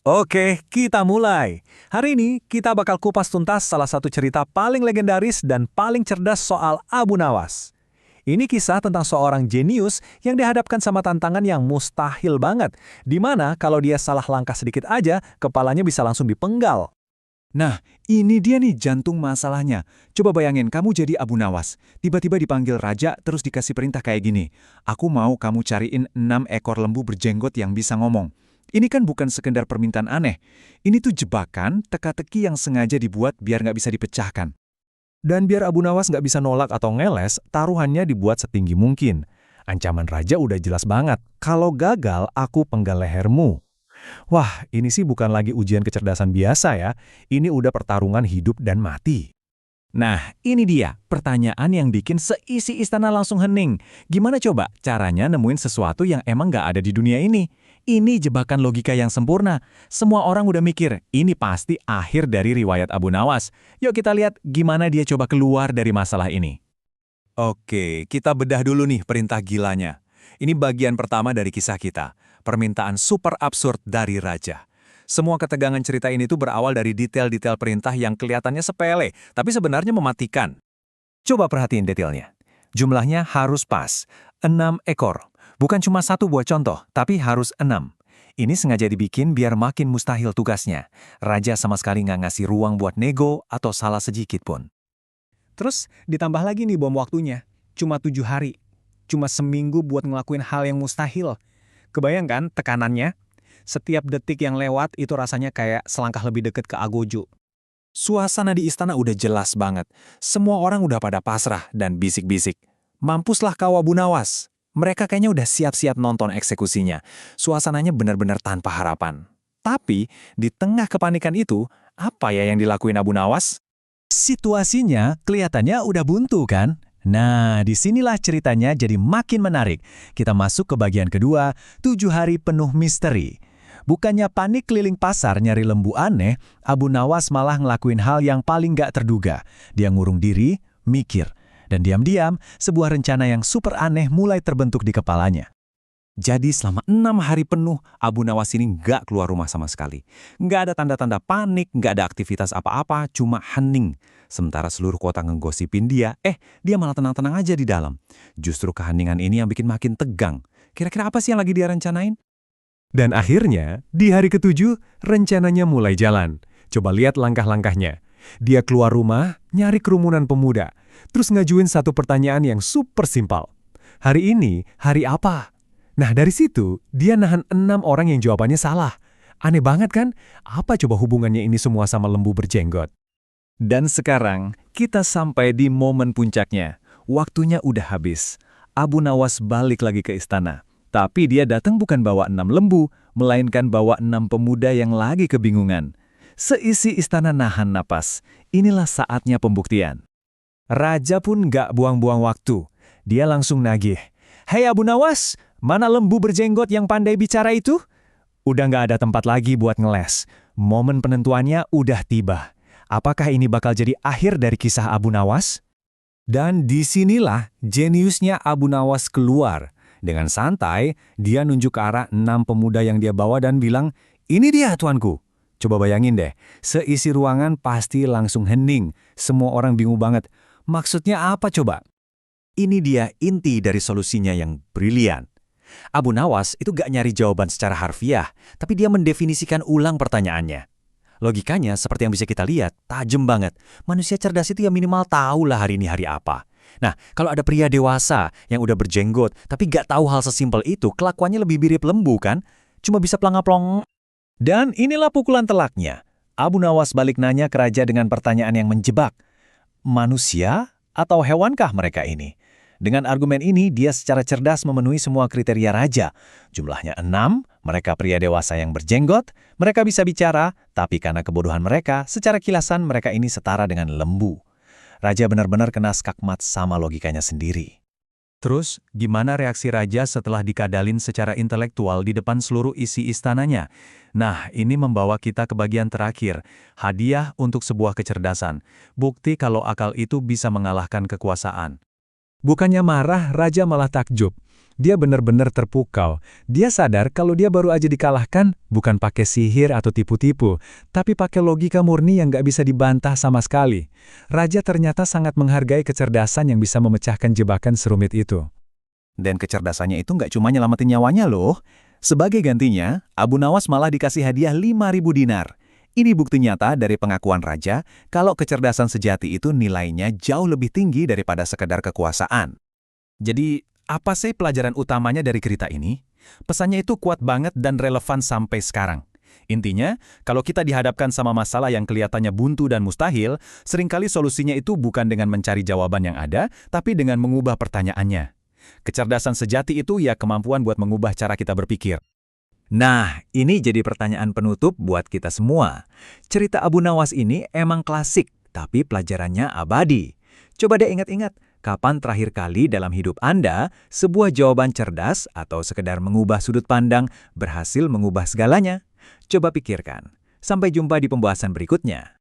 Oke, kita mulai. Hari ini kita bakal kupas tuntas salah satu cerita paling legendaris dan paling cerdas soal Abu Nawas. Ini kisah tentang seorang jenius yang dihadapkan sama tantangan yang mustahil banget, di mana kalau dia salah langkah sedikit aja, kepalanya bisa langsung dipenggal. Nah, ini dia nih jantung masalahnya. Coba bayangin kamu jadi Abu Nawas. Tiba-tiba dipanggil raja terus dikasih perintah kayak gini. Aku mau kamu cariin 6 ekor lembu berjenggot yang bisa ngomong. Ini kan bukan sekedar permintaan aneh. Ini tuh jebakan, teka-teki yang sengaja dibuat biar nggak bisa dipecahkan. Dan biar Abu Nawas nggak bisa nolak atau ngeles, taruhannya dibuat setinggi mungkin. Ancaman raja udah jelas banget, kalau gagal aku penggal lehermu. Wah, ini sih bukan lagi ujian kecerdasan biasa ya, ini udah pertarungan hidup dan mati. Nah, ini dia pertanyaan yang bikin seisi istana langsung hening. Gimana coba caranya nemuin sesuatu yang emang nggak ada di dunia ini? Ini jebakan logika yang sempurna. Semua orang udah mikir, ini pasti akhir dari riwayat Abu Nawas. Yuk kita lihat gimana dia coba keluar dari masalah ini. Oke, kita bedah dulu nih perintah gilanya. Ini bagian pertama dari kisah kita, permintaan super absurd dari raja. Semua ketegangan cerita ini tuh berawal dari detail-detail perintah yang kelihatannya sepele, tapi sebenarnya mematikan. Coba perhatiin detailnya. Jumlahnya harus pas, 6 ekor. Bukan cuma satu buat contoh, tapi harus 6. Ini sengaja dibikin biar makin mustahil tugasnya. Raja sama sekali nggak ngasih ruang buat nego atau salah sedikit pun. Terus ditambah lagi nih bom waktunya, cuma 7 hari. Cuma seminggu buat ngelakuin hal yang mustahil. Kebayangkan tekanannya? Setiap detik yang lewat itu rasanya kayak selangkah lebih deket ke Agojo. Suasana di istana udah jelas banget. Semua orang udah pada pasrah dan bisik-bisik. Mampuslah kau Abu Nawas. Mereka kayaknya udah siap-siap nonton eksekusinya. Suasananya benar-benar tanpa harapan. Tapi, di tengah kepanikan itu, apa ya yang dilakuin Abu Nawas? Situasinya kelihatannya udah buntu kan? Nah, disinilah ceritanya jadi makin menarik. Kita masuk ke bagian kedua, 7 hari penuh misteri. Bukannya panik keliling pasar nyari lembu aneh, Abu Nawas malah ngelakuin hal yang paling gak terduga. Dia ngurung diri, mikir, dan diam-diam sebuah rencana yang super aneh mulai terbentuk di kepalanya. Jadi selama 6 hari penuh, Abu Nawas ini nggak keluar rumah sama sekali. Nggak ada tanda-tanda panik, nggak ada aktivitas apa-apa, cuma hening. Sementara seluruh kota ngegosipin dia malah tenang-tenang aja di dalam. Justru keheningan ini yang bikin makin tegang. Kira-kira apa sih yang lagi dia rencanain? Dan akhirnya, di hari ke-7, rencananya mulai jalan. Coba lihat langkah-langkahnya. Dia keluar rumah, nyari kerumunan pemuda, terus ngajuin satu pertanyaan yang super simpel. Hari ini, hari apa? Nah, dari situ, dia nahan 6 orang yang jawabannya salah. Aneh banget kan? Apa coba hubungannya ini semua sama lembu berjenggot? Dan sekarang, kita sampai di momen puncaknya. Waktunya udah habis. Abu Nawas balik lagi ke istana. Tapi dia datang bukan bawa 6 lembu, melainkan bawa 6 pemuda yang lagi kebingungan. Seisi istana nahan napas. Inilah saatnya pembuktian. Raja pun gak buang-buang waktu. Dia langsung nagih. Hei Abu Nawas, mana lembu berjenggot yang pandai bicara itu? Udah gak ada tempat lagi buat ngeles. Momen penentuannya udah tiba. Apakah ini bakal jadi akhir dari kisah Abu Nawas? Dan disinilah jeniusnya Abu Nawas keluar. Dengan santai, dia nunjuk ke arah 6 pemuda yang dia bawa dan bilang, "Ini dia tuanku." Coba bayangin deh, seisi ruangan pasti langsung hening. Semua orang bingung banget. Maksudnya apa coba? Ini dia inti dari solusinya yang brilian. Abu Nawas itu gak nyari jawaban secara harfiah, tapi dia mendefinisikan ulang pertanyaannya. Logikanya, seperti yang bisa kita lihat, tajam banget. Manusia cerdas itu ya minimal tahulah hari ini hari apa. Nah, kalau ada pria dewasa yang udah berjenggot, tapi gak tahu hal sesimpel itu, kelakuannya lebih mirip lembu kan? Cuma bisa pelanga-plong. Dan inilah pukulan telaknya. Abu Nawas balik nanya ke raja dengan pertanyaan yang menjebak. Manusia atau hewankah mereka ini? Dengan argumen ini, dia secara cerdas memenuhi semua kriteria raja. Jumlahnya 6, mereka pria dewasa yang berjenggot, mereka bisa bicara, tapi karena kebodohan mereka, secara kilasan mereka ini setara dengan lembu. Raja benar-benar kena skakmat sama logikanya sendiri. Terus, gimana reaksi raja setelah dikadalin secara intelektual di depan seluruh isi istananya? Nah, ini membawa kita ke bagian terakhir, hadiah untuk sebuah kecerdasan. Bukti kalau akal itu bisa mengalahkan kekuasaan. Bukannya marah, raja malah takjub. Dia benar-benar terpukau. Dia sadar kalau dia baru aja dikalahkan, bukan pakai sihir atau tipu-tipu, tapi pakai logika murni yang gak bisa dibantah sama sekali. Raja ternyata sangat menghargai kecerdasan yang bisa memecahkan jebakan serumit itu. Dan kecerdasannya itu nggak cuma nyelamatin nyawanya loh. Sebagai gantinya, Abu Nawas malah dikasih hadiah 5.000 dinar. Ini bukti nyata dari pengakuan raja kalau kecerdasan sejati itu nilainya jauh lebih tinggi daripada sekedar kekuasaan. Jadi, apa sih pelajaran utamanya dari cerita ini? Pesannya itu kuat banget dan relevan sampai sekarang. Intinya, kalau kita dihadapkan sama masalah yang kelihatannya buntu dan mustahil, seringkali solusinya itu bukan dengan mencari jawaban yang ada, tapi dengan mengubah pertanyaannya. Kecerdasan sejati itu ya kemampuan buat mengubah cara kita berpikir. Nah, ini jadi pertanyaan penutup buat kita semua. Cerita Abu Nawas ini emang klasik, tapi pelajarannya abadi. Coba deh ingat-ingat, kapan terakhir kali dalam hidup Anda, sebuah jawaban cerdas atau sekedar mengubah sudut pandang berhasil mengubah segalanya? Coba pikirkan. Sampai jumpa di pembahasan berikutnya.